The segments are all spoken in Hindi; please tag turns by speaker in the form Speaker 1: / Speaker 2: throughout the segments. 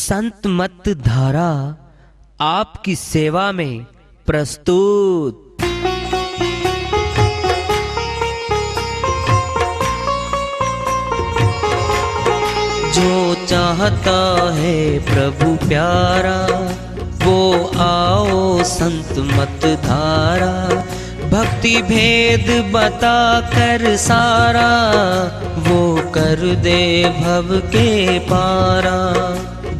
Speaker 1: संत मत धारा आपकी सेवा में प्रस्तुत। जो चाहता है प्रभु प्यारा वो आओ संत मत धारा। भक्ति भेद बता कर सारा वो कर दे भव के पारा।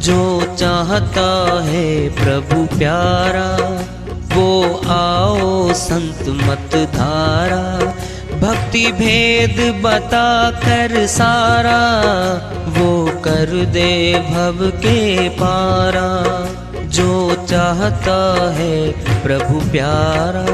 Speaker 1: जो चाहता है प्रभु प्यारा वो आओ संत मत धारा। भक्ति भेद बता कर सारा वो कर दे भव के पारा। जो चाहता है प्रभु प्यारा।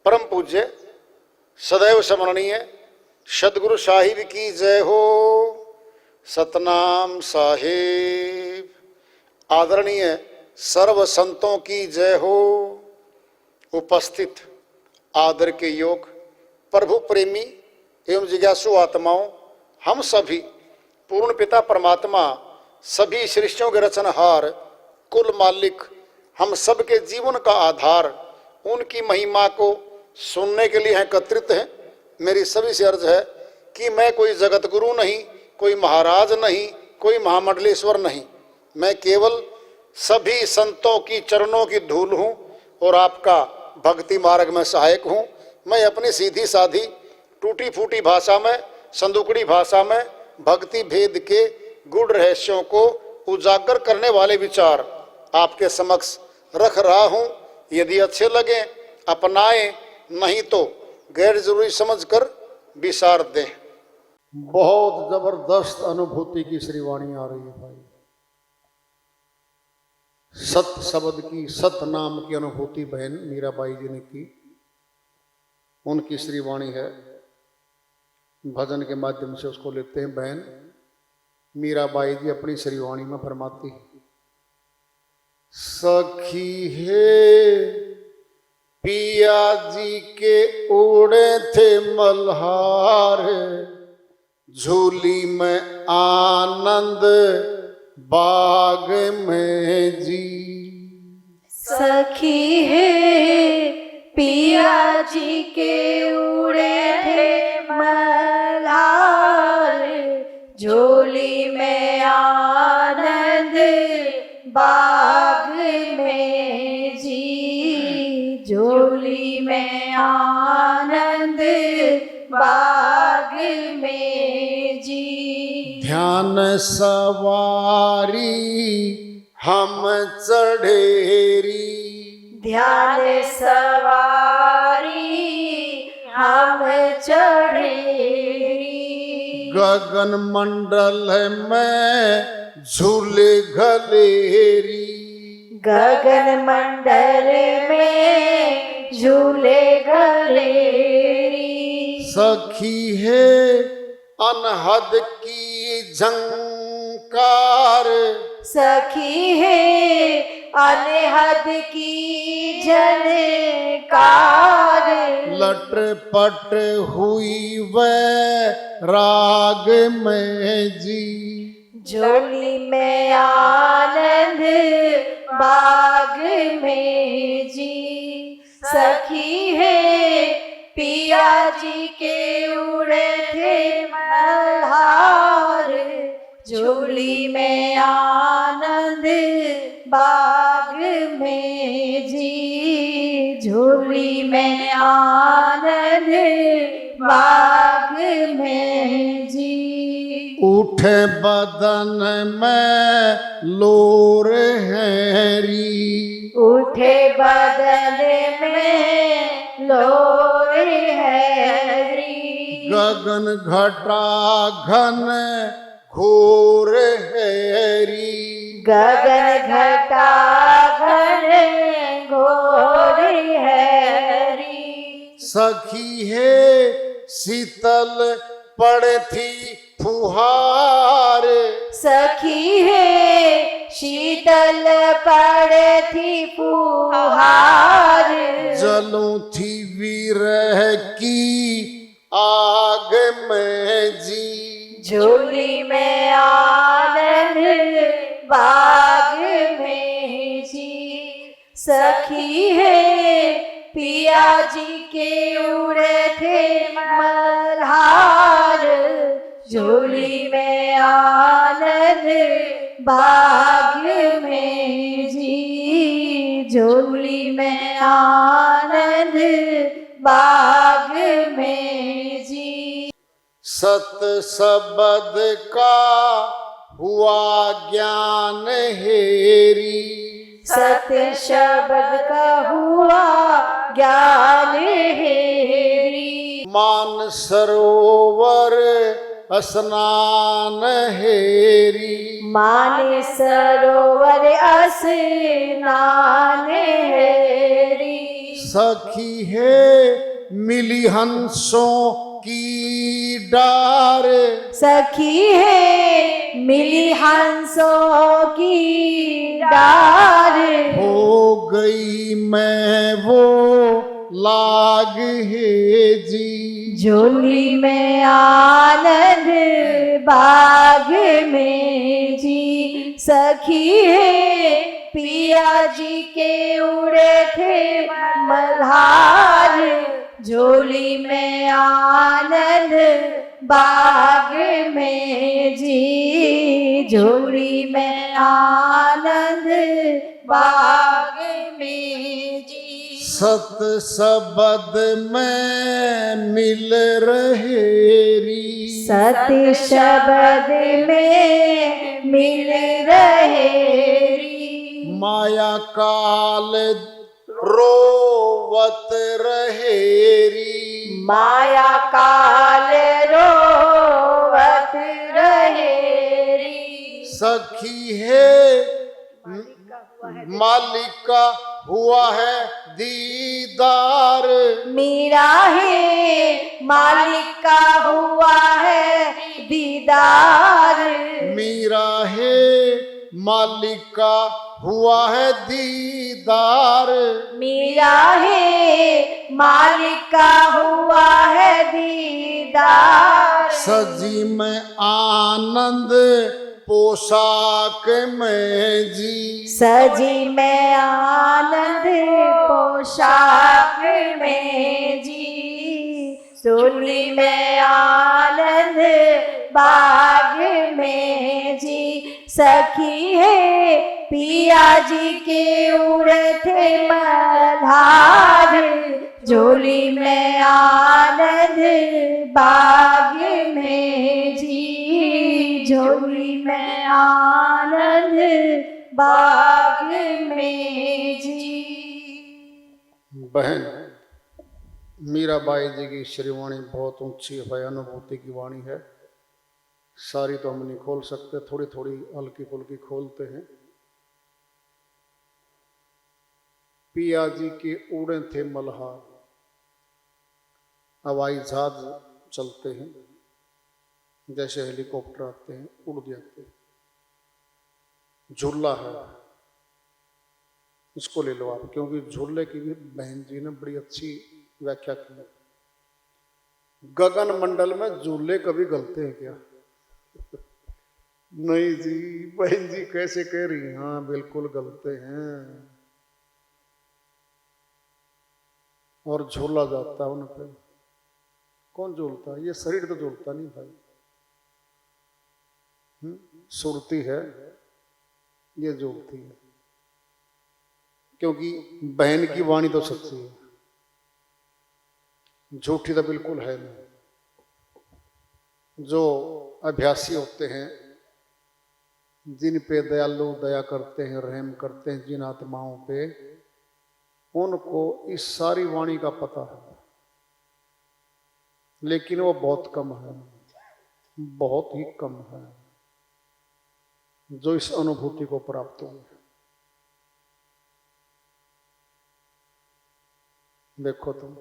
Speaker 2: परम पूज्य सदैव स्मरणीय सदगुरु साहिब की जय हो। सतनाम साहिब। आदरणीय सर्व संतों की जय हो। उपस्थित आदर के योग प्रभु प्रेमी एवं जिज्ञासु आत्माओं, हम सभी पूर्ण पिता परमात्मा सभी सृष्टियों के रचनहार कुल मालिक हम सबके जीवन का आधार उनकी महिमा को सुनने के लिए एकत्रित हैं। मेरी सभी से अर्ज है कि मैं कोई जगत गुरु नहीं, कोई महाराज नहीं, कोई महामंडलेश्वर नहीं। मैं केवल सभी संतों की चरणों की धूल हूँ और आपका भक्ति मार्ग में सहायक हूँ। मैं अपनी सीधी साधी टूटी फूटी भाषा में, संदुकड़ी भाषा में भक्ति भेद के गूढ़ रहस्यों को उजागर करने वाले विचार आपके समक्ष रख रहा हूँ। यदि अच्छे लगे अपनाएं, नहीं तो गैर जरूरी समझकर विसार दें। बहुत जबरदस्त अनुभूति की श्रीवाणी आ रही है भाई। सत शब्द की, सत नाम की अनुभूति बहन मीराबाई जी ने की। उनकी श्रीवाणी है, भजन के माध्यम से उसको लेते हैं। बहन मीराबाई जी अपनी श्रीवाणी में फरमाती है, सखी है पिया जी के उड़े थे मल्हार, झूली में आनंद बाग में जी।
Speaker 3: सखी है पिया जी के उड़े थे मल्हार, झोली में आनंद बाग में जी। झोली में आनंद बाग में जी।
Speaker 2: ध्यान सवारी हम चढ़ेरी,
Speaker 3: ध्यान सवारी हम चढ़ेरी।
Speaker 2: गगन मंडल में झूले घलेरी,
Speaker 3: गगन मंडल में झूले घलेरी।
Speaker 2: सखी है अनहद की झंकार,
Speaker 3: सखी है अनहद की झनकार।
Speaker 2: लटपट हुई वह राग में जी।
Speaker 3: झोली में आनंद बाग में जी। सखी है पिया जी के उड़े थे मल्हार, झोली में आनंद बाग में जी। झोली में आनंद बाग में जी।
Speaker 2: उठे बदन में लोर हैरी,
Speaker 3: उठे बदन में लोर हैरी।
Speaker 2: गगन घटा घन घोर हैरी।
Speaker 3: गगन घटा घन घोर हैरी।
Speaker 2: सखी है शीतल पड़े थी फुहार।
Speaker 3: सखी है शीतल पड़े थी फुहार।
Speaker 2: जलूं थी विरह की आग में जी।
Speaker 3: झोली में आनंद बाग में जी। सखी है पिया जी के उड़े थे मल्हार। झोली में आनंद बाग में जी। झोली में आनंद बाग में जी।
Speaker 2: सत सबद का हुआ ज्ञान हेरी।
Speaker 3: सत्य शब्द का हुआ ज्ञान हेरी।
Speaker 2: मान सरोवर स्नान हेरी।
Speaker 3: मान सरोवर स्नान हेरी।
Speaker 2: सखी है मिली हंसों की डार।
Speaker 3: सखी है मिली हंसों की डार।
Speaker 2: हो गई मैं वो लाग है जी।
Speaker 3: झोली में आनंद बाग में जी। सखी है पिया जी के उड़े थे मल्हार। झोली में आनंद बाग में जी। झोली में आनंद बाग में जी।
Speaker 2: सत सबद में मिल रहेरी।
Speaker 3: सत्य शब्द में मिल रहेरी।
Speaker 2: माया काल रोवत रहेरी।
Speaker 3: माया काल रोवत रहेरी।
Speaker 2: सखी है मालिक का हुआ है दीदार।
Speaker 3: मीरा है मालिक का हुआ है दीदार।
Speaker 2: मीरा है मालिक का हुआ है दीदार।
Speaker 3: मीरा है मालिक का हुआ है दीदार।
Speaker 2: सजी में आनंद पोशाक में जी।
Speaker 3: सजी में आनंद पोशाक में जी। झोली में आनंद बाग में जी। सखी है पिया जी के उड़े थे मल्हार। झोली में आनंद बाग में जी। झोली में आनंद बाग में जी।
Speaker 2: बहन मीराबाई जी की श्रीवाणी बहुत ऊंची है, अनुभूति की वाणी है। सारी तो हम नहीं खोल सकते, थोड़ी थोड़ी हल्की फुल्की खोलते हैं। पिया जी के उड़े थे मल्हार। हवाई जहाज चलते हैं, जैसे हेलीकॉप्टर आते हैं उड़ जाते हैं। झूला है, इसको ले लो आप, क्योंकि झूले की भी बहन जी ने बड़ी अच्छी व्याख्या की है। गगन मंडल में झूले कभी गलते हैं क्या? नहीं जी, बहन जी कैसे कह रही हैं? हाँ बिल्कुल गलते हैं। और झूला जाता है उन पे। कौन झूलता है? ये शरीर तो झूलता नहीं भाई। सुरती है, ये झूलती है, क्योंकि बहन की वाणी तो सच्ची है, झूठी तो बिल्कुल है नहीं। जो अभ्यासी होते हैं, जिन पे दयालु दया करते हैं, रहम करते हैं, जिन आत्माओं पे, उनको इस सारी वाणी का पता है। लेकिन वो बहुत कम है, बहुत ही कम है। जो इस अनुभूति को प्राप्त होंगे। देखो तुम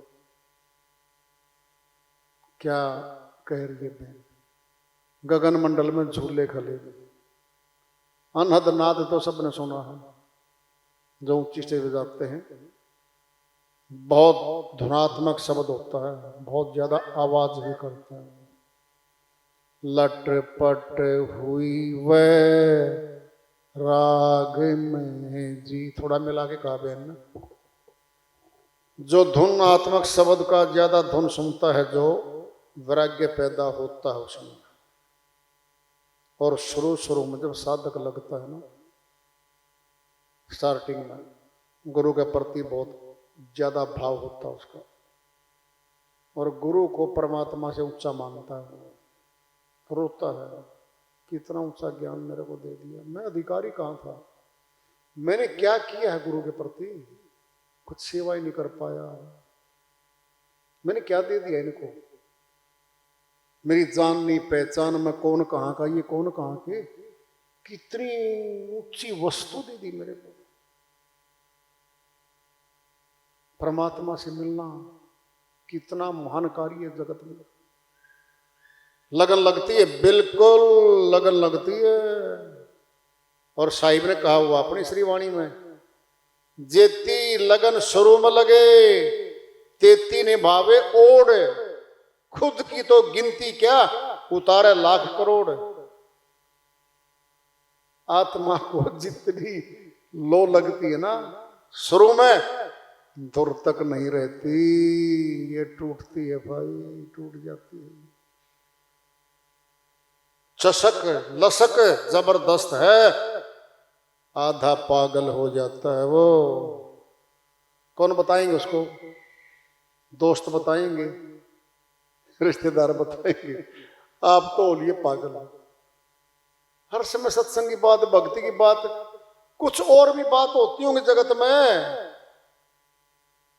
Speaker 2: क्या कह रही है बहन, गगन मंडल में झूले खले, अनहद नाद तो सबने सुना है, जो ऊंची स्टेज पे जाते हैं बहुत धुनात्मक शब्द होता है, बहुत ज्यादा आवाज भी करते हैं। लटपट हुई वह राग में जी, थोड़ा मिला के कहा बहन ने, जो धुन आत्मक शब्द का ज्यादा धुन सुनता है, जो वैराग्य पैदा होता है उसमें। और शुरू शुरू में जब साधक लगता है ना, स्टार्टिंग में गुरु के प्रति बहुत ज्यादा भाव होता है उसका, और गुरु को परमात्मा से ऊंचा मानता है, रोता है कि इतना ऊंचा ज्ञान मेरे को दे दिया, मैं अधिकारी कहाँ था, मैंने क्या किया है गुरु के प्रति, कुछ सेवा ही नहीं कर पाया, मैंने क्या दे दिया इनको, मेरी जान नहीं पहचान, मैं कौन कहाँ का, ये कौन कहाँ के, कितनी ऊंची वस्तु दे दी मेरे को। परमात्मा से मिलना कितना महान कार्य है जगत में। लगन लगती है, बिल्कुल लगन लगती है। और साहिब ने कहा हुआ अपनी श्रीवाणी में, जेती लगन शुरू में लगे तेती ने भावे ओढ़, खुद की तो गिनती क्या उतारे लाख करोड़। आत्मा को जितनी लो लगती है ना शुरू में, दूर तक नहीं रहती, ये टूटती है भाई, टूट जाती है। चसक लसक जबरदस्त है, आधा पागल हो जाता है वो। कौन बताएंगे उसको? दोस्त बताएंगे, रिश्तेदार बताएंगे, आप तो बोलिए पागल। हर समय सत्संग की बात, भक्ति की बात, कुछ और भी बात होती होंगी जगत में।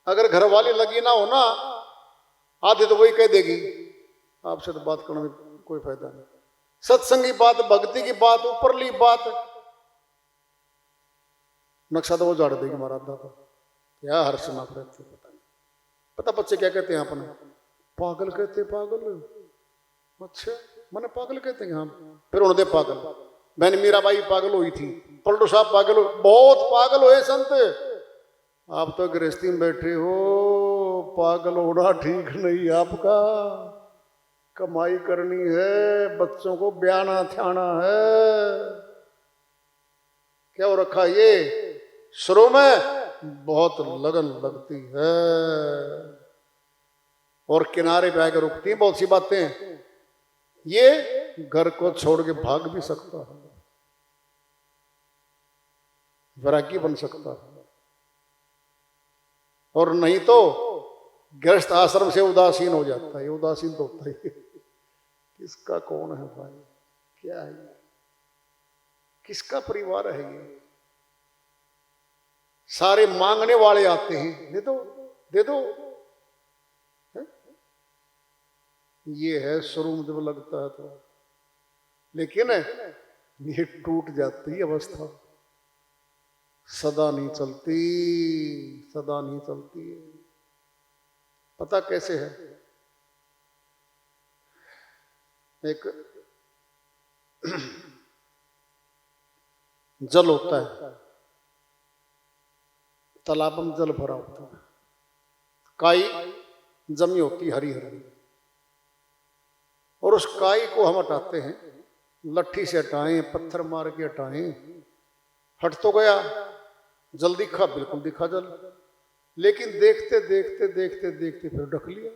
Speaker 2: अगर घर वाली लगी ना हो ना, आधी तो वही कह देगी, आपसे तो बात करने में कोई फायदा नहीं। सत्संग की बात, भक्ति की बात, ऊपरली बात, नक्शा तो वो झाड़ देगी महाराज का। क्या हर समय रहती पता नहीं। पता बच्चे क्या कहते हैं अपने? पागल कहते हैं, पागल। अच्छा, मैंने पागल कहते हैं हाँ। फिर उन्होंने पागल, बहन मीराबाई पागल हुई थी, पलटू साहब पागल हो, बहुत पागल हुए संत। आप तो गृहस्थी में बैठे हो, पागल होना ठीक नहीं आपका। कमाई करनी है, बच्चों को ब्याना थ्याना है। क्या हो रखा ये? शुरू में बहुत लगन लगती है और किनारे पे आकर रुकती हैं बहुत सी बातें। ये घर को छोड़ के भाग भी सकता है, वैरागी बन सकता है, और नहीं तो गृहस्थ आश्रम से उदासीन हो जाता है। उदासीन तो होता ही। किसका कौन है भाई, क्या है ये, किसका परिवार है ये? सारे मांगने वाले आते हैं, दे दो दे दो। है? ये है शुरू में जब लगता है तो, लेकिन ये टूट जाती है अवस्था, सदा नहीं चलती, सदा नहीं चलती है। पता कैसे है? एक जल होता है, तालाब में जल भरा होता है, काई जमी होती हरी हरी, और उस काई को हम हटाते हैं, लट्ठी से हटाएं, पत्थर मार के हटाएं, हट तो गया, जल दिखा, बिल्कुल दिखा जल, लेकिन देखते देखते देखते देखते फिर ढक लिया।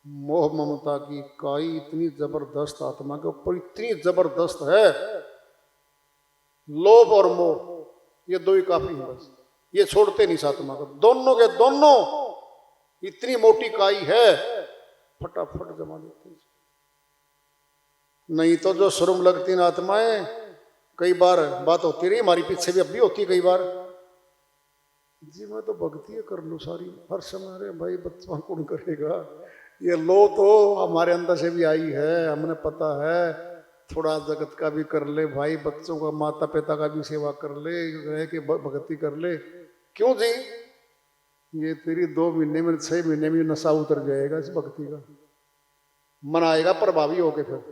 Speaker 2: मोह ममता की काई इतनी जबरदस्त आत्मा के ऊपर इतनी जबरदस्त है, लोभ और मोह ये दो ही काफी है बस, ये छोड़ते नहीं आत्मा को। दोनों के दोनों इतनी मोटी काई है, फटाफट जमा देते। नहीं तो जो शुरू लगती ना आत्माएं, कई बार बात होती रही हमारी, पीछे भी अब भी होती है कई बार, जी मैं तो भक्ति कर लूँ सारी, हर समय अरे भाई बच्चा कौन करेगा, ये लो तो हमारे अंदर से भी आई है, हमने पता है, थोड़ा जगत का भी कर ले भाई, बच्चों का माता पिता का भी सेवा कर ले, रह के भक्ति कर ले। क्यों जी? ये तेरी 2 महीने में 6 महीने में नशा उतर जाएगा इस भक्ति का, मन आएगा प्रभावी होके फिर।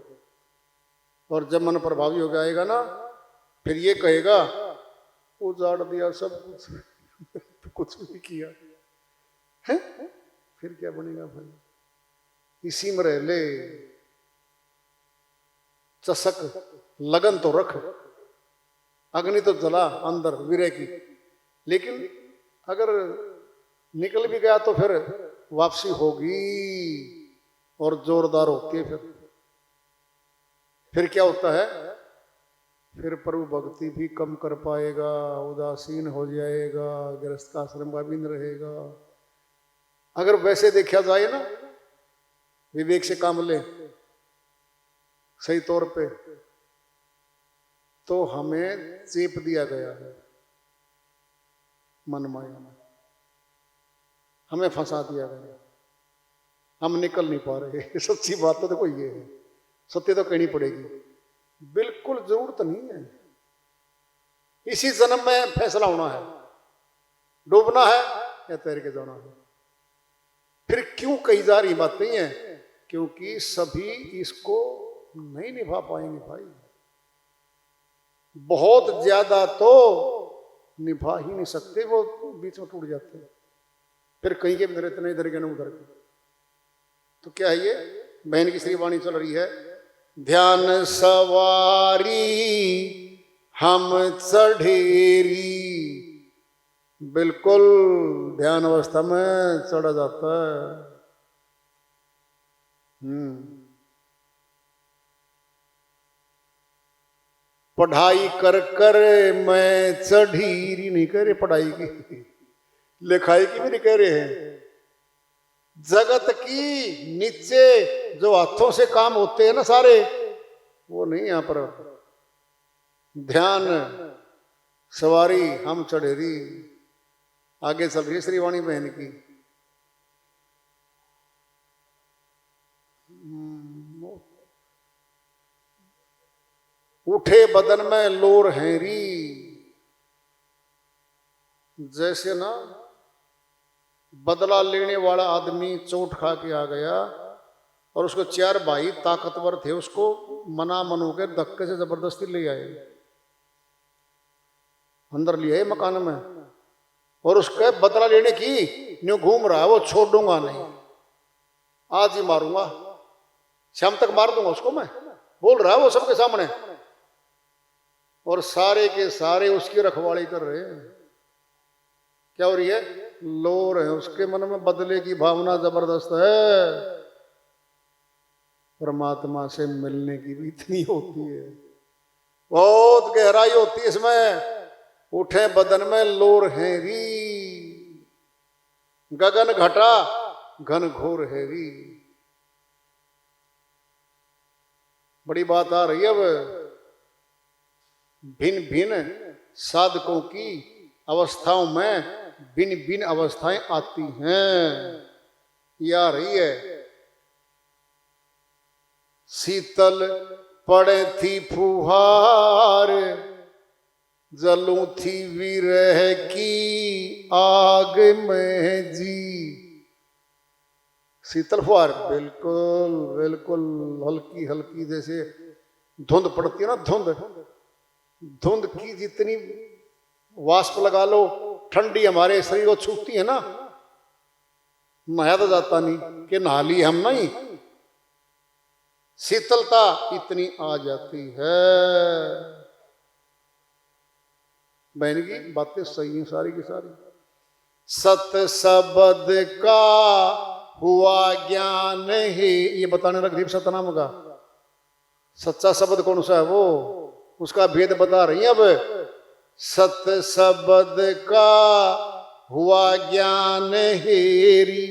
Speaker 2: और जब मन प्रभावी हो जाएगा ना, फिर ये कहेगा उजाड़ दिया सब कुछ तो कुछ भी किया है, फिर क्या बनेगा भाई? इसी में रह ले, चसक लगन तो रख, अग्नि तो जला अंदर विरह की, लेकिन अगर निकल भी गया तो फिर वापसी होगी और जोरदार होती है। फिर क्या होता है? फिर प्रभु भक्ति भी कम कर पाएगा, उदासीन हो जाएगा, गृहस्थ आश्रम का भी नहीं रहेगा। अगर वैसे देखा जाए ना, विवेक से काम ले सही तौर पे, तो हमें चेप दिया गया है मन माया में, हमें फंसा दिया गया, हम निकल नहीं पा रहे। सच्ची बात तो देखो ये है, सत्य तो कहनी पड़ेगी। बिल्कुल जरूरत नहीं है, इसी जन्म में फैसला होना है, डूबना है या तैर के जाना है। फिर क्यों कही जा रही बात नहीं है? क्योंकि सभी इसको नहीं निभा पाएंगे भाई, बहुत ज्यादा तो निभा ही नहीं सकते, वो बीच में टूट जाते हैं, फिर कहीं के भी रहते नहीं, इधर के ना उधर के। तो क्या है ये? बहन की श्री वाणी चल रही है, ध्यान सवारी हम चढ़ेरी। बिल्कुल ध्यान अवस्था में चढ़ा जाता है। पढ़ाई कर कर मैं चढ़ीरी नहीं कह रहे, पढ़ाई की लिखाई की भी नहीं कह रहे हैं। जगत की नीचे जो हाथों से काम होते हैं ना सारे, वो नहीं यहां पर। ध्यान सवारी हम चढ़ेरी। आगे चल रही है श्रीवाणी बहन की। उठे बदन में लोर हैरी। जैसे ना बदला लेने वाला आदमी चोट खा के आ गया और उसको 4 भाई ताकतवर थे, उसको मना मनो के धक्के से जबरदस्ती ले आए, अंदर ले आए मकान में, और उसके बदला लेने की न्यू घूम रहा है, वो छोड़ दूंगा नहीं, आज ही मारूंगा, शाम तक मार दूंगा उसको मैं, बोल रहा है वो सबके सामने। और सारे के सारे उसकी रखवाली कर रहे हैं। क्या हो रही है? लोर है, उसके मन में बदले की भावना जबरदस्त है। परमात्मा से मिलने की भी इतनी होती है, बहुत गहराई होती है इसमें। उठे बदन में लोर हैरी, गगन घटा घन घोर हैरी। बड़ी बात आ रही है अब। भिन्न भिन्न साधकों की अवस्थाओं में भिन्न भिन्न अवस्थाएं आती हैं, ये आ रही है। शीतल पड़े थी फुहार, जलूं थी विरह की आग में जी। शीतल फुहार, बिल्कुल बिल्कुल हल्की हल्की, जैसे धुंध पड़ती है ना, धुंध की जितनी वाष्प लगा लो, ठंडी हमारे शरीर को छूती है ना, नहाया तो जाता नहीं कि नहा ली हम, नहीं, शीतलता इतनी आ जाती है। बहन की बातें सही हैं सारी की सारी। सत शब्द का हुआ ज्ञान ही, ये बताने लग दीप सतनाम का। सच्चा शब्द कौन सा है वो, उसका भेद बता रही है अब। सत शब्द का हुआ ज्ञान हेरी,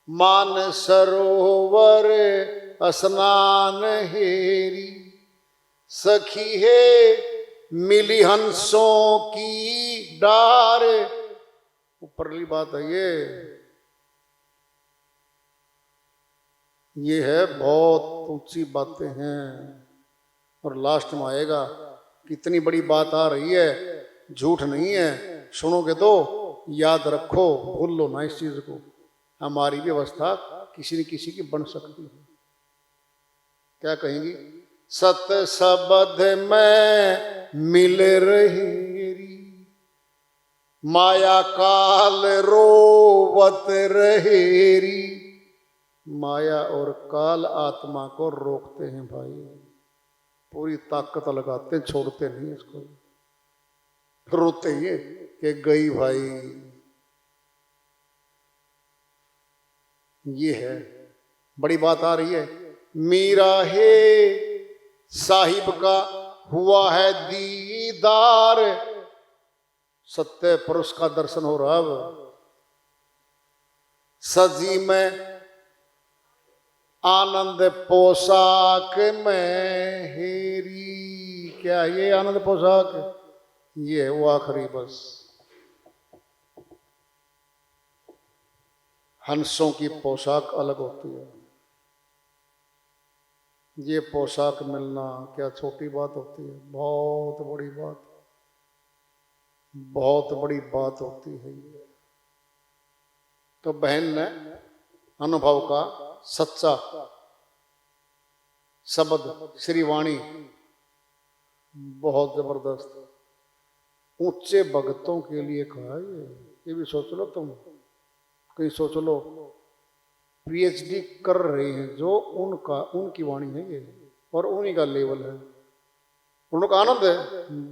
Speaker 2: मान सरोवर स्नान हेरी। सखी है मिली हंसों की डार। ऊपरली बात है ये है बहुत ऊंची बातें हैं। और लास्ट में आएगा कितनी बड़ी बात आ रही है, झूठ नहीं है, सुनोगे तो याद रखो, भूल लो ना इस चीज को। हमारी व्यवस्था किसी न किसी की बन सकती है। क्या कहेंगी? सत सबद में मिल रही माया काल रोवत रहेरी। माया और काल आत्मा को रोकते हैं भाई, पूरी ताकत लगाते हैं, छोड़ते नहीं इसको। रोते ये कि गई भाई। ये है बड़ी बात आ रही है। मीरा है साहिब का हुआ है दीदार, सत्य पुरुष का दर्शन हो रहा है। सजी में आनंद पोशाक में हेरी। क्या ये आनंद पोशाक? ये है वो आखिरी बस। हंसों की पोशाक अलग होती है, ये पोशाक मिलना क्या छोटी बात होती है, बहुत बड़ी बात, बहुत बड़ी बात होती है ये। तो बहन ने अनुभव का सच्चा शब्द श्रीवाणी बहुत जबरदस्त ऊंचे भक्तों के लिए कहा है। ये भी सोच लो तुम, कहीं सोच लो पीएचडी कर रहे हैं जो उनकी वाणी है ये, और उन्हीं का लेवल है। उनका आनंद है,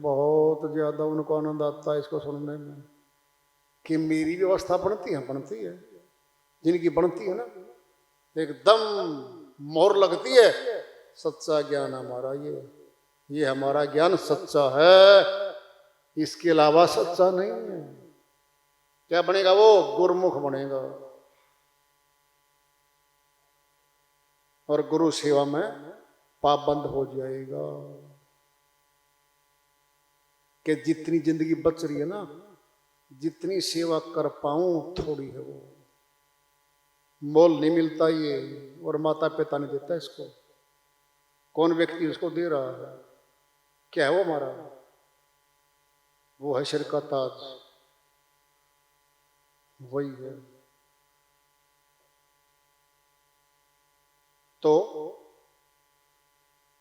Speaker 2: बहुत ज्यादा उनको आनंद आता है इसको सुनने में कि मेरी व्यवस्था बनती है। जिनकी बनती है ना एकदम मोहर लगती है। सच्चा ज्ञान हमारा ये हमारा ज्ञान सच्चा है, इसके अलावा सच्चा नहीं है। क्या बनेगा वो? गुरुमुख बनेगा और गुरु सेवा में पाबंद हो जाएगा। कि जितनी जिंदगी बच रही है ना, जितनी सेवा कर पाऊं थोड़ी है वो, मोल नहीं मिलता ये, और माता पिता ने देता इसको। कौन व्यक्ति उसको दे रहा है? क्या है वो हमारा? वो है सिर का ताज, वही है। तो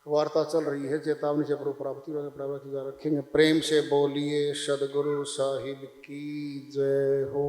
Speaker 2: वार्ता चल रही है, चेतावनी से प्राप्ति रखेंगे। प्रेम से बोलिए सदगुरु साहिब की जय हो।